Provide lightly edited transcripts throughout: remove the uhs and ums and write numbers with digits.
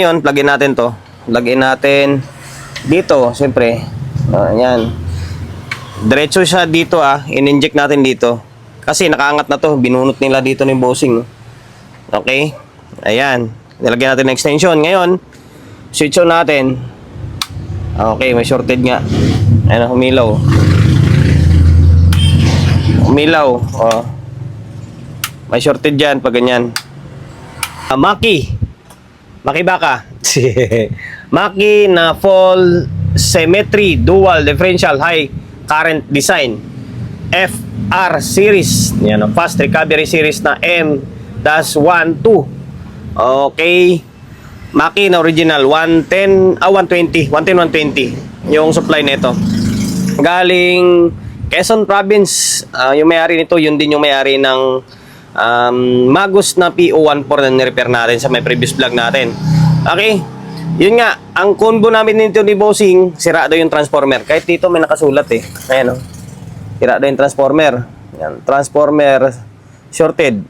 Ngayon, plug-in natin to. Plug-in natin dito, siyempre. Ayan. Diretso siya dito in-inject natin dito. Kasi nakaangat na to, binunot nila dito ng bossing. Okay? Ayan. Nilagyan natin ng extension. Ngayon, switch on natin. Okay, may shorted nga. Ayan, humilaw. Humilaw. Oh. May shorted dyan pag ganyan. Maki baka. Maki na full symmetry dual differential high current design FR series. Yan, fast recovery series na M-12. Okay. Maki na original 110 120 yung supply nito. Galing Quezon Province. Yung may-ari nito, yun din yung may-ari ng Magus na PO14 na ni-repair natin sa may previous vlog natin. Okay? Yun nga, ang combo namin nito ni Bossing, sira daw yung transformer. Kahit dito may nakasulat Ayan sira daw yung transformer. Yan, transformer shorted.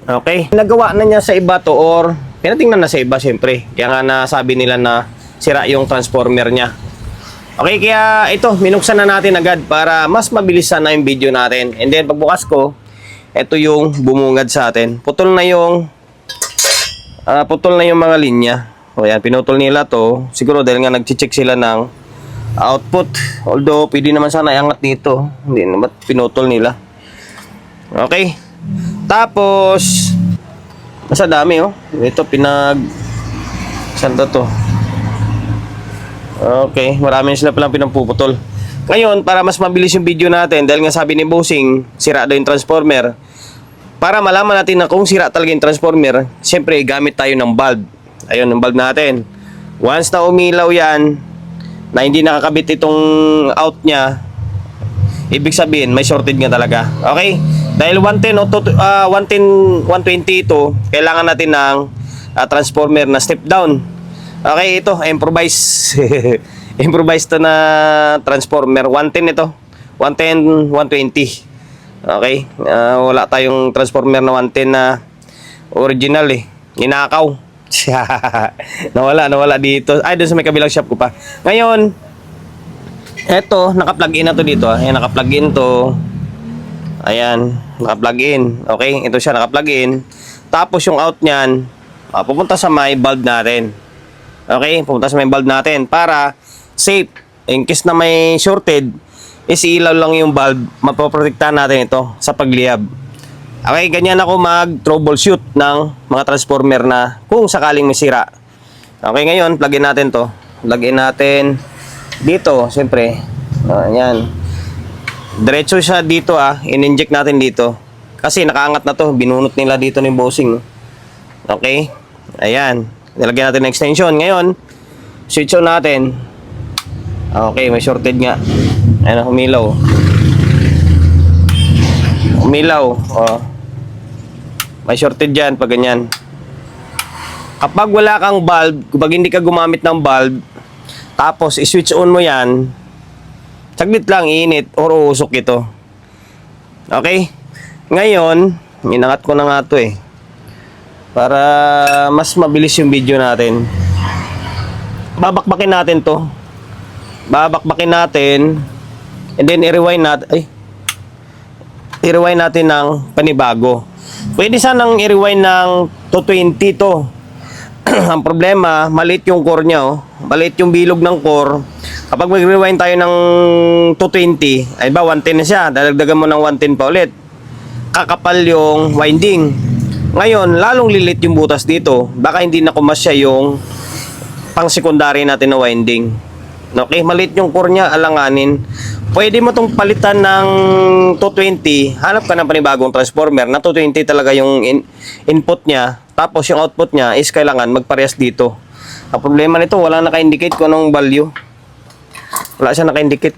Okay? Nagawa na niya sa iba to or pinatingnan na sa iba syempre. Kaya nga nasabi nila na sira yung transformer niya. Okay, kaya ito, minuksan na natin agad para mas mabilis sana yung video natin. And then, pagbukas ko, ito yung bumungad sa atin. Putol na yung mga linya. O yan, pinutol nila to. Siguro dahil nga nag-check sila ng output. Although, pwede naman sana iangat dito. Hindi naman, pinutol nila. Okay. Tapos, nasa dami Ito, saan to? Okay, marami sila palang pinapuputol. Ngayon, para mas mabilis yung video natin, dahil nga sabi ni Bossing, sira daw yung transformer. Para malaman natin na kung sira talaga yung transformer, siyempre gamit tayo ng bulb. Ayun, yung bulb natin. Once na umilaw yan, na hindi nakakabit itong out niya, ibig sabihin, may shorted nga talaga. Okay? Dahil 110 o 120 ito, kailangan natin ng transformer na step down. Okay, ito, improvise. Improvise to na transformer. 110 ito. 110, 120. Okay. Wala tayong transformer na 110 na original Ninakaw. Nawala dito. Ay, doon sa may kabilang shop ko pa. Ngayon, eto, naka-plug in na to dito. Ayan, naka-plug in to. Ayan, naka-plug in. Okay, ito siya, naka-plug in. Tapos yung out niyan, pupunta sa may bulb natin. Okay, pupunta sa may bulb natin para safe. In case na may shorted, isilaw lang yung bulb, mapoprotektahan natin ito sa pagliyab. Okay, ganyan ako mag-troubleshoot ng mga transformer na kung sakaling may sira. Okay, ngayon, plug-in natin to. Plug-in natin dito, siyempre. Ayan. Diretso siya dito in-inject natin dito. Kasi nakaangat na to, binunot nila dito ng bossing. Okay, ayan. Nilagyan natin ng extension. Ngayon, switch on natin. Okay, may shorted nga. Ayan, humilaw. Humilaw. Oh. May shorted dyan pag ganyan. Kapag wala kang bulb, kapag hindi ka gumamit ng bulb, tapos i-switch on mo yan, saglit lang, init or uusok ito. Okay? Ngayon, inangat ko na nga ito para mas mabilis yung video natin. Babakbakin natin to. Babakbakin natin. And then i-rewind natin. I-rewind natin ng panibago. Pwede sanang i-rewind ng 220 to. Ang problema, maliit yung core niya Maliit yung bilog ng core. Kapag mag-rewind tayo ng 220, ay ba 110 na siya. Dadagdagan mo ng 110 pa ulit. Kakapal yung winding. Ngayon, lalong lilit yung butas dito. Baka hindi na kumasya yung pang secondary natin na winding. Okay, maliit yung core niya, alanganin. Pwede mo tong palitan ng 220. Hanap ka ng panibagong transformer na 220 talaga yung input niya. Tapos yung output niya is kailangan magparehas dito. Ang problema nito, wala naka-indicate kung anong value. Wala siya naka-indicate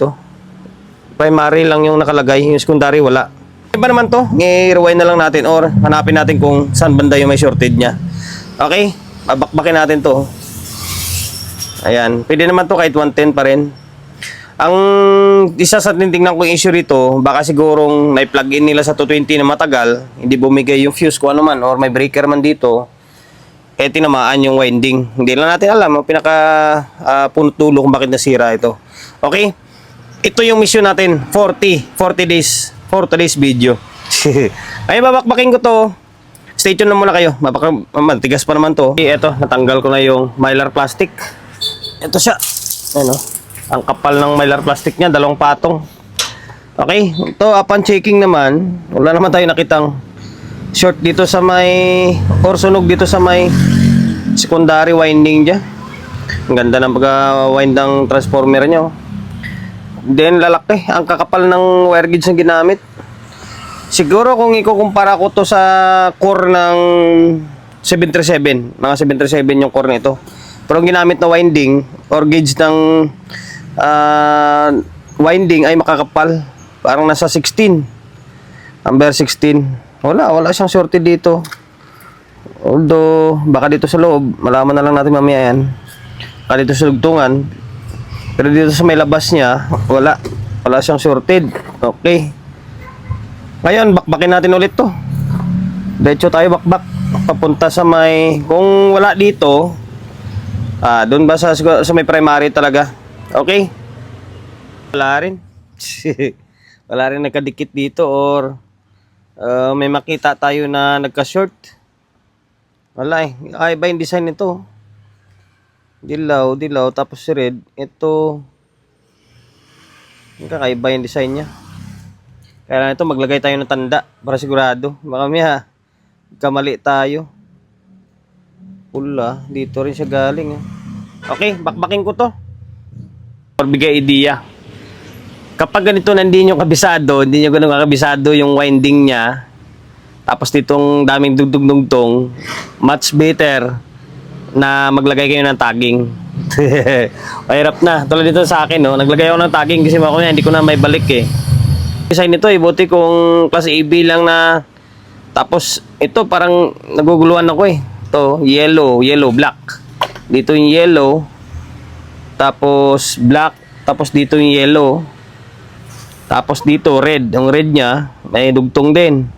Primary lang yung nakalagay, yung secondary wala. Iba naman to, i-rewind na lang natin or hanapin natin kung saan banda yung may shorted niya. Okay, babakbakin natin to. Ayan, pwede naman to kahit 110 pa rin. Ang isa sa tinitingnan ko yung issue rito, baka sigurong na-plug in nila sa 220 na matagal, hindi bumigay yung fuse ko ano man or may breaker man dito. tinamaan yung winding. Hindi lang natin alam ang pinaka punot dulo kung bakit nasira ito. Okay? Ito yung mission natin, 40 days video. Ay, babakbakin ko to. Stay tuned na muna kayo. Matigas pa naman to. Ito, natanggal ko na yung mylar plastic. Ito siya. Ano? Ang kapal ng mylar plastic niya, 2 patong. Okay, ito upon checking naman, wala naman tayo nakitang short dito sa may or sunog dito sa may secondary winding dyan. Ang ganda ng pagka-wind ng transformer nyo. Then lalaki ang kakapal ng wire gauge na ginamit. Siguro kung ikukumpara ko to sa core ng 737, mga 737 yung core nito. Pero ang ginamit na winding or gauge ng winding ay makakapal. Parang nasa 16. Number 16. Wala siyang shorted dito. Although, baka dito sa loob, malaman na lang natin mamaya yan. Baka dito sa lugtungan. Pero dito sa may labas niya, wala siyang shorted. Okay. Ngayon, bakbakin natin ulit to. Diretso tayo bakbak. Papunta sa may, kung wala dito, doon ba sa may primary talaga? Okay. Wala rin. Wala rin nagkadikit dito or may makita tayo na nagka-short. Wala eh. Ay ba yung design nito? Dilaw, tapos red. Ito, kakaiba yung design niya. Kaya ito, maglagay tayo ng tanda para sigurado. Baka may kamali tayo. Pula, dito rin siya galing. Okay, bakbakin ko to. Bigay idea. Kapag ganito na hindi nyo kabisado, hindi nyo ganun kakabisado yung winding niya, tapos ditong daming dugtong-dugtong, much better na maglagay kayo ng tagging. Mahirap na. Tulad dito sa akin, no? Naglagay ako ng tagging kasi ako hindi ko na may balik eh. Design nito, buti kung class AB lang na, tapos ito parang naguguluhan ako eh. Ito, yellow, black. Dito yung yellow, tapos black, tapos dito yung yellow. Tapos dito, red. Ang red niya, may dugtong din.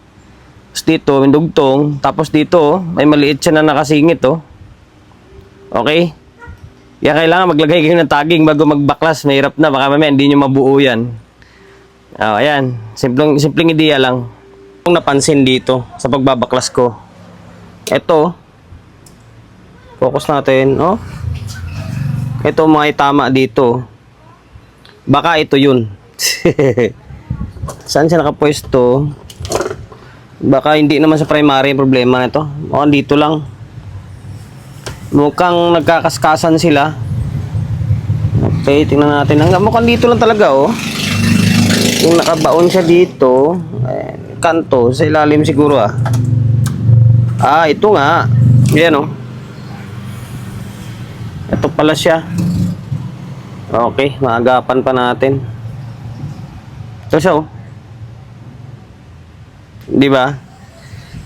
Tapos dito, may dugtong. Tapos dito, may maliit siya na nakasingit, oh. Okay? Kaya kailangan maglagay kayo ng tagging bago magbaklas. Mahirap na. Baka mamaya hindi nyo mabuo yan. Ayan. Simpleng idea lang. Kung napansin dito sa pagbabaklas ko. Ito. Focus natin, oh. Ito may tama dito. Baka ito yun. Saan siya nakapwesto? Baka hindi naman sa primary yung problema nito. Mukhang dito lang. Mukhang nagkakaskasan sila. Okay, tingnan natin. Mukhang dito lang talaga, oh. Yung nakabaon siya dito, kanto, sa ilalim siguro, ah. Ito nga. Yan, oh. Ito pala siya. Okay, maagapan pa natin. Ito siya, oh. Di ba?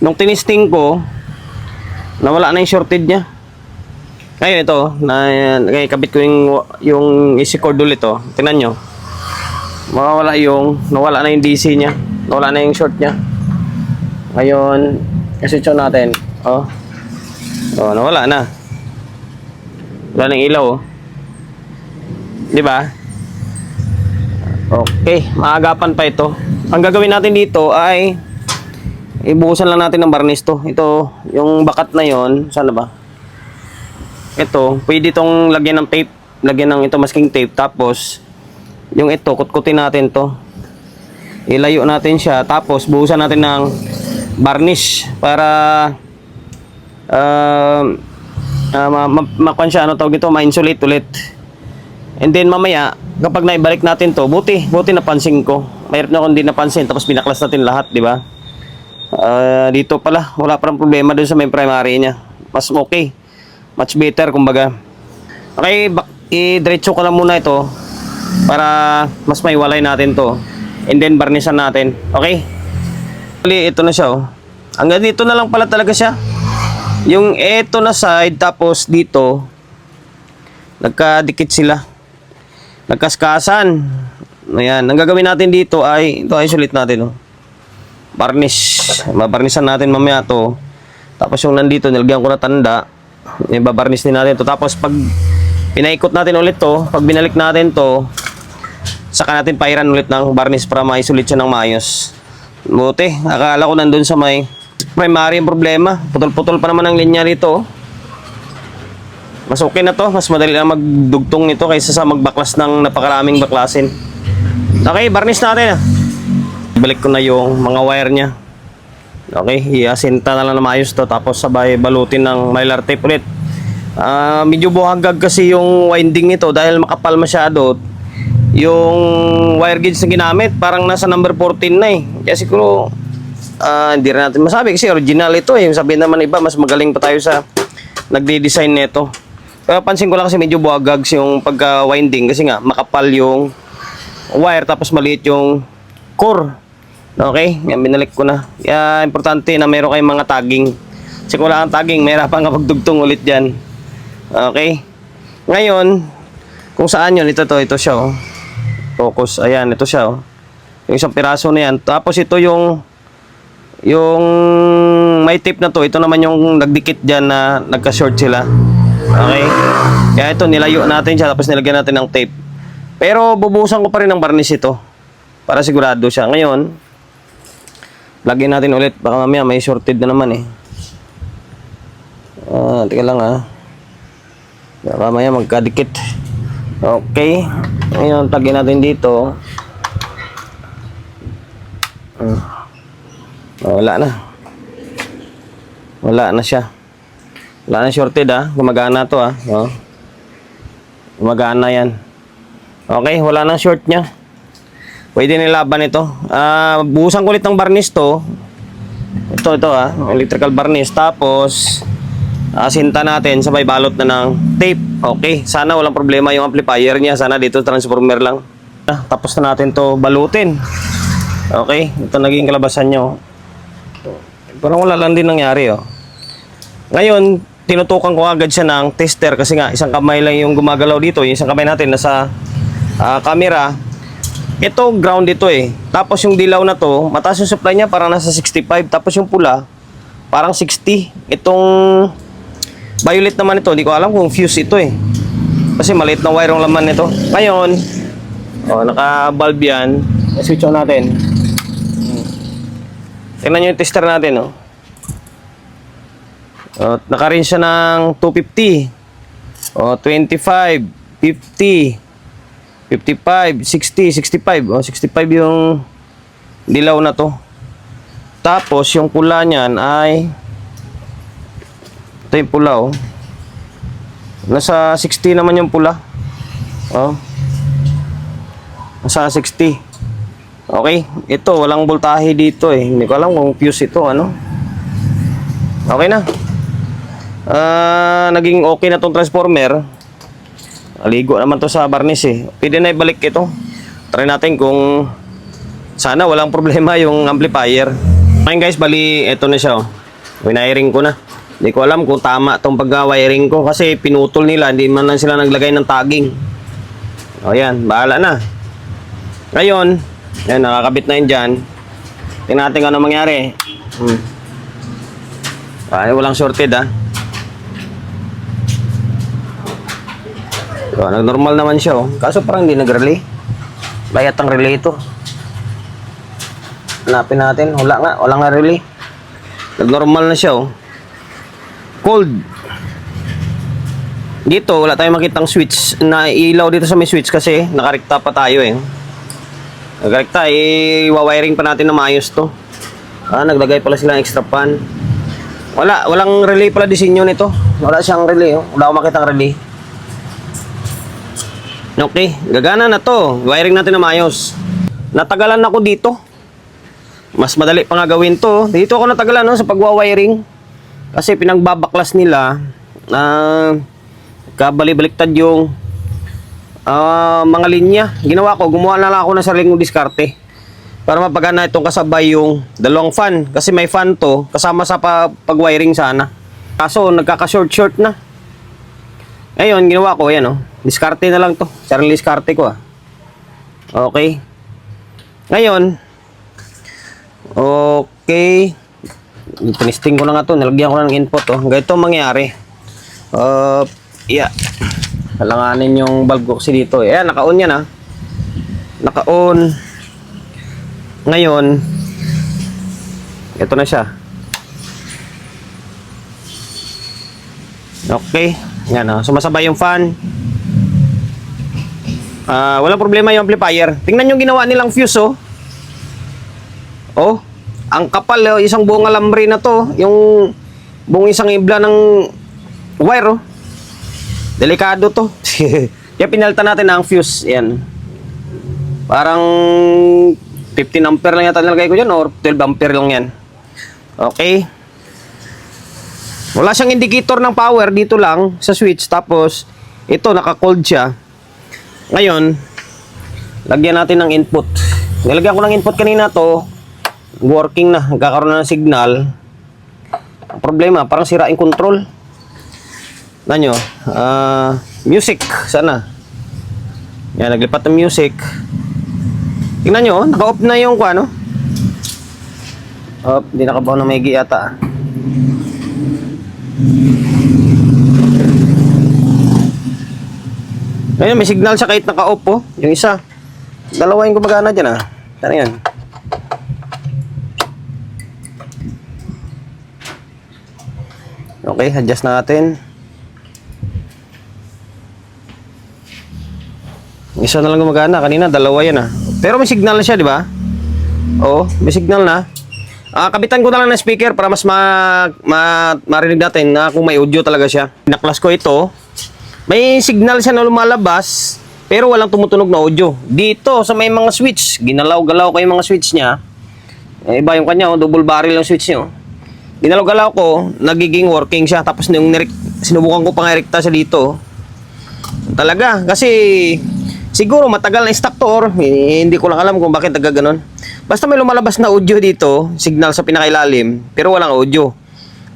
Nung tinisting ko, nawala na yung shorted niya. Ngayon ito, kabit ko yung easy cord ulit, oh. Tingnan nyo. Nawala na yung DC niya. Nawala na yung short niya. Ngayon, kasi ito natin, oh. Oh, nawala na. Wala na yung ilaw, oh. Di ba? Okay, maagapan pa ito. Ang gagawin natin dito ay ibuhusan lang natin ng barnis to. Ito, yung bakat na yon, sana ba? Ito, pwede itong lagyan ng tape, lagyan ng ito masking tape, tapos yung ito, kutkutin natin to. Ilayo natin siya, tapos buhusan natin ng varnish para makuha siya, ano tawag ito, ma-insulate ulit. And then mamaya, kapag naibalik natin to, buti napansin ko. Mahirap na kung hindi napansin, tapos binaklas natin lahat, di ba? Dito pala, wala parang problema dun sa may primary niya. Mas okay. Much better, kumbaga. Okay, i-diretso ko lang muna ito para mas maiwalay natin to. And then, barnisan natin. Okay? Ito na siya, oh. Hanggang dito na lang pala talaga siya. Yung ito na side, tapos dito, nagkadikit sila. Nagkaskasan. Ayan. Ang gagawin natin dito ay, ito isolate natin, oh. Varnish. Mabarnisan natin mamaya to. Tapos yung nandito, nilagyan ko na tanda. Ibabarnis din natin to. Tapos pag pinaikot natin ulit to, pag binalik natin to, saka natin pairan ulit ng varnish para maisulit siya ng maayos. Buti, akala ko nandun sa may primary yung problema. Putol-putol pa naman ang linya dito. Mas okay na to, mas madali lang magdugtong nito kaysa sa magbaklas ng napakaraming baklasin. Okay, varnish natin. Balik ko na yung mga wire niya. Okay, iasinta na lang na maayos to, tapos sabay balutin ng mylar tape ulit. Medyo buhagag kasi yung winding nito dahil makapal masyado. Yung wire gauge na ginamit parang nasa number 14 na eh. Kaya siguro hindi rin natin masabi kasi original ito eh. Sabihin naman iba, mas magaling pa tayo sa nagde-design nito. Pero pansin ko lang kasi medyo buhagags yung pagka-winding kasi nga makapal yung wire tapos maliit yung core. Okay, yan binalik ko na. Kaya importante na meron kayong mga tagging. Kasi kung wala kang tagging, mahirapan ka pagdugtong ulit dyan. Okay. Ngayon, kung saan yun, ito siya oh. Focus, ayan, ito siya oh. Yung isang piraso na yan. Tapos ito yung may tape na to. Ito naman yung nagdikit dyan na nagka-short sila. Okay. Kaya ito, nilayo natin siya tapos nilagyan natin ng tape. Pero bubuhusan ko pa rin ng varnish ito para sigurado siya. Ngayon, lagyan natin ulit. Baka mamaya may shorted na naman eh. Tika lang ah. Baka mamaya magkadikit. Okay. Ngayon, lagyan natin dito. Wala na. Wala na siya. Wala na shorted ah. Gumagana to ah. Gumagana yan. Okay, wala na short niya. Pwede nilaban ito. Buhusan ko ulit ng varnish to. Ito ah, electrical varnish. Tapos sinta natin, sabay balot na ng tape. Okay, sana walang problema yung amplifier niya. Sana dito transformer lang. Tapos na natin to balutin. Okay, ito naging kalabasan nyo. Parang wala lang din nangyari oh. Ngayon, tinutukan ko agad siya ng tester kasi nga isang kamay lang yung gumagalaw dito. Yung isang kamay natin nasa camera. Ito ground ito eh. Tapos yung dilaw na to, mataas yung supply niya parang nasa 65. Tapos yung pula, parang 60. Itong violet naman ito, hindi ko alam kung fuse ito eh. Kasi maliit na wire ang laman nito. Ngayon, naka-bulb yan. Switch on natin. Tingnan nyo yung tester natin oh. Naka-range siya ng 250. 25, 50. 55, 60, 65. 65 yung dilaw na to. Tapos yung pula niyan ay ito yung pula oh. Nasa 60 naman yung pula. Nasa 60. Okay, ito walang voltahe dito eh. Hindi ko alam kung fuse ito ano. Okay na. Naging okay na tong transformer. Aligo naman to sa varnish eh. Pwede na ibalik ito. Try natin kung sana walang problema yung amplifier. Ngayon guys, bali ito na siya oh. Winiring ko na. Hindi ko alam kung tama tong pag-wiring ko kasi pinutol nila. Hindi man lang sila naglagay ng tagging. O yan, bahala na. Ngayon, yan, nakakabit na yun dyan. Tingnan natin kung ano mangyari. Walang shorted ah. So, nag-normal naman siya oh. Kaso parang hindi nag-relay. Bayat ang relay ito. Hanapin natin. Wala nga. Walang na-relay. Nag-normal na siya oh. Cold. Dito, wala tayong makitang switch. Na ilaw dito sa may switch kasi nakarekta pa tayo eh. Nakarekta, i-wiring pa natin na maayos to. Naglagay pala silang extra pan. Walang relay pala disenyo nito. Wala siyang relay oh. Wala akong makitang relay. Okay, gagana na to. Wiring natin na maayos. Natagalan ako dito. Mas madali pa nga gawin to. Dito ako natagalan no, sa pagwa-wiring. Kasi pinagbabaklas nila kabali-baliktad yung mga linya. Ginawa ko, gumawa na lang ako ng sariling diskarte para mapagana itong kasabay yung dalawang fan. Kasi may fan to, kasama sa pag-wiring sana. Kaso nagkaka-short na. Ngayon, ginawa ko, yan oh. Diskarte na lang to. Sariling diskarte ko ah. Okay. Ngayon, okay. Tinisting ko na nga to. Nilagyan ko na ng input oh. Ganito mangyari. Yeah. Halanganin yung valve ko kasi dito. Ayan, naka-on yan, ha. Naka-on. Ngayon, ito na siya. Okay. Yan, ha. Sumasabay yung fan. Walang problema yung amplifier. Tingnan yung ginawa nilang fuse, oh. Oh, ang kapal, oh. Isang buong alambre na to. Yung buong isang ibla ng wire, oh. Delikado to. Kaya pinalitan natin ang fuse. Yan. Parang 15 ampere lang yata nilagay ko dyan, or 12 ampere lang yan. Okay. Wala siyang indicator ng power dito lang sa switch. Tapos, ito, naka-cold siya. Ngayon, lagyan natin ng input. Nilagyan ko ng input kanina to. Working na. Nagkakaroon na ng signal. Ang problema, parang sira yung control. Nanyo, music. Sana. Yan, naglipat ng music. Tingnan nyo, naka-off na yung ano. Oh, hindi nakabaw na maigi yata. Ngayon, may signal siya kahit naka-off, oh. Yung isa. Dalawa yung gumagana dyan, ah. Ano yan? Okay, adjust natin. Isa na lang gumagana. Kanina, dalawa yan, ah. Pero may signal na siya, di ba? Oo, may signal na. Kabitan ko na lang ng speaker para mas marinig natin na kung may audio talaga siya. Pinaklas ko ito. May signal siya na lumalabas, pero walang tumutunog na audio. Dito, sa may mga switch, ginalaw-galaw ko yung mga switch niya. Iba yung kanya, oh, double barrel yung switch niya. Oh. Ginalaw-galaw ko, nagiging working siya. Tapos yung sinubukan ko pang erekta siya dito. Talaga, kasi siguro matagal na stock to, or hindi ko lang alam kung bakit nagaganon. Basta may lumalabas na audio dito, signal sa pinakailalim, pero walang audio.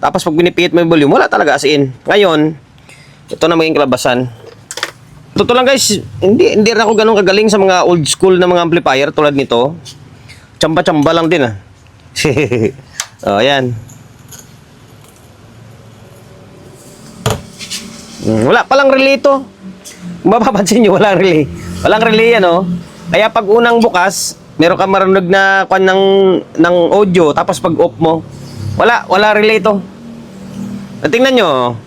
Tapos pag pinipihit mo yung volume, wala talaga, as in. Ngayon, ito na maging kalabasan. Totoo lang guys, hindi rin ako ganun kagaling sa mga old school na mga amplifier tulad nito. Tsamba-tsamba lang din, ah. Oh, ayan. Wala palang relay ito. Kung mapapansin nyo, walang relay. Walang relay yan, oh. Kaya pag unang bukas, meron ka marinig na kwan ng audio, tapos pag off mo, wala relay ito. Tingnan nyo,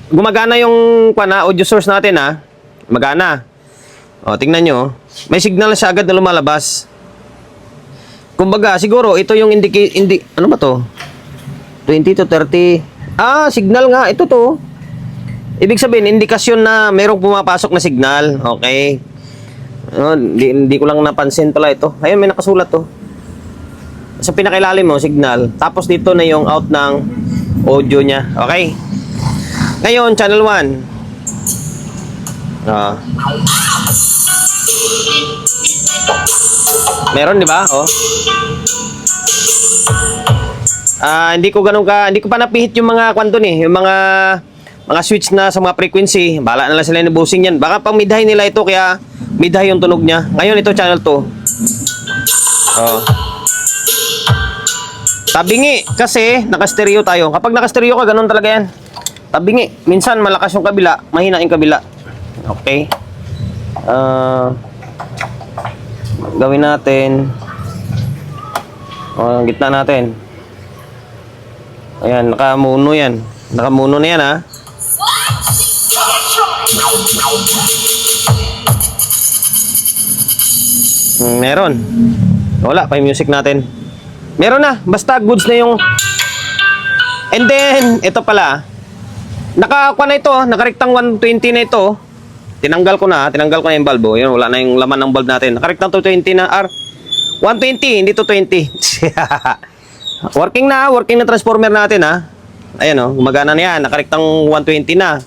gumagana yung audio source natin, ha. Magana. O, tingnan nyo. May signal siya agad na lumalabas. Kumbaga, siguro, ito yung ano ba to? 20 to 30. Signal nga. Ito to. Ibig sabihin, indikasyon na merong pumapasok na signal. Okay. Hindi ko lang napansin pala ito. Ayun, may nakasulat to. Sa pinakailalim mo, signal. Tapos dito na yung out ng audio niya. Okay. Ngayon, channel 1. Meron, di ba? Oh. Hindi ko pa napihit yung mga kwanto ni, yung mga switch na sa mga frequency. Bahala na lang sila ng boosting yan. Baka pang midhigh nila ito, kaya midhigh yung tunog niya. Ngayon, ito channel 2. Oh. Tabingi, kasi naka-stereo tayo. Kapag naka-stereo ka, ganun talaga yan. Tabingi. Minsan malakas yung kabila, mahina yung kabila. Okay. Gawin natin. Ang gitna natin. Ayan, nakamuno yan. Nakamuno na yan, ha. Meron. Wala pa yung music natin. Meron na. Basta goods na yung... And then, ito pala. Nakakuha na ito, nakarektang 120 na ito. Tinanggal ko na yung bulb. Yun, wala na yung laman ng bulb natin. Nakarektang 220 na, 120, hindi to 20. working na transformer natin, ha. Ayan, oh, gumagana na yan. Nakarektang 120 na.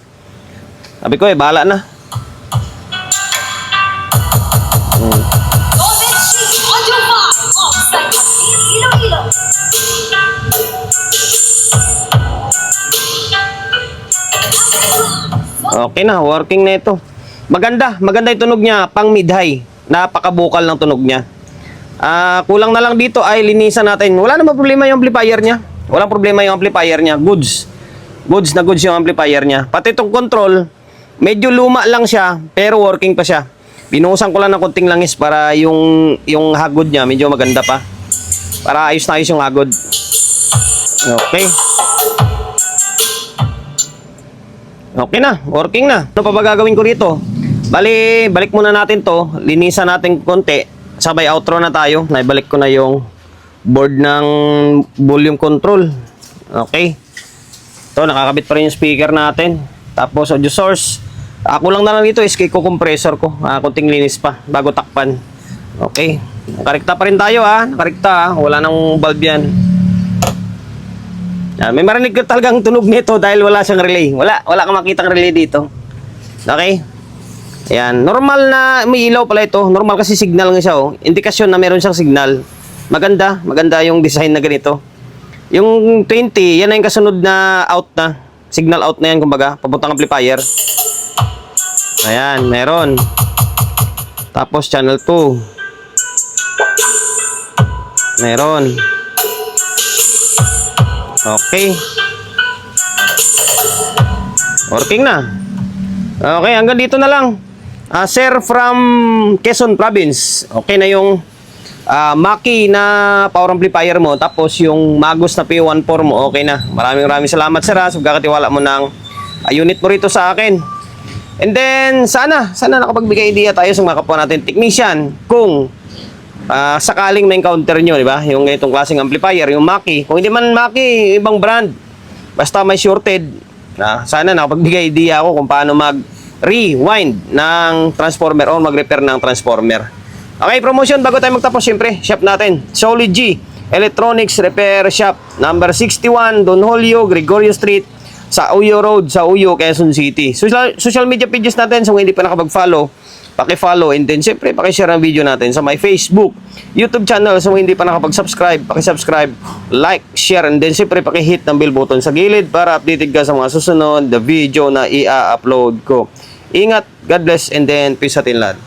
Sabi ko, bahala na. Okay na, working na ito. Maganda yung tunog niya, pang mid-high. Napaka-vocal ng tunog niya. Kulang na lang dito ay linisan natin. Wala namang problema yung amplifier niya. Walang problema yung amplifier niya. Goods. goods na goods yung amplifier niya. Pati itong control, medyo luma lang siya, pero working pa siya. Binuhusan ko lang ng konting langis para yung hagod niya medyo maganda pa. Para ayos na ayos yung hagod. Okay. Okay na, working na. Ano pa ba gagawin ko dito? Bali, balik muna natin to. Linisan natin konti. Sabay outro na tayo. Naibalik ko na yung board ng volume control. Okay. Ito, nakakabit pa rin yung speaker natin. Tapos audio source. Ako lang na lang dito is kay compressor ko. Kunting linis pa bago takpan. Okay. Nakarekta pa rin tayo ha. Nakarekta ha. Wala nang bulb yan. Yan, may marinig ko talagang tunog nito dahil wala siyang relay. Wala kang makitang relay dito. Okay? Ayan, normal na may ilaw pala ito. Normal kasi signal nga siya oh. Indikasyon na meron siyang signal. Maganda yung design na ganito. Yung 20, yan na yung kasunod na out na. Signal out na yan kumbaga, papuntang amplifier. Ayan, meron. Tapos channel 2. Meron. Okay. Working na. Okay, hanggang dito na lang. Sir from Quezon Province. Okay na yung Maki na power amplifier mo. Tapos yung Magus na P14 mo. Okay na. Maraming salamat sir sa pagkakatiwala mo ng unit mo rito sa akin. And then sana nakapagbigay idea tayo sa mga kapwa natin technician kung sakaling may encounter nyo, di ba? Yung itong klaseng amplifier, yung Maki. Kung hindi man Maki, ibang brand. Basta may shorted. Sana nakapagbigay idea ako kung paano mag-rewind ng transformer o mag-repair ng transformer. Okay, promotion bago tayo magtapos, syempre, shop natin. Solid G Electronics Repair Shop, number 61, Don Julio, Gregorio Street, sa Uyo Road, sa Uyo, Quezon City. Social media pages natin, so kung hindi pa nakapag-follow, paki-follow and then siyempre paki-share ang video natin sa my Facebook, YouTube channel. So hindi pa nakapag-subscribe, paki-subscribe, like, share and then siyempre paki-hit ng bell button sa gilid para updated ka sa mga susunod na video na i-upload ko. Ingat, God bless and then peace sa atin lahat.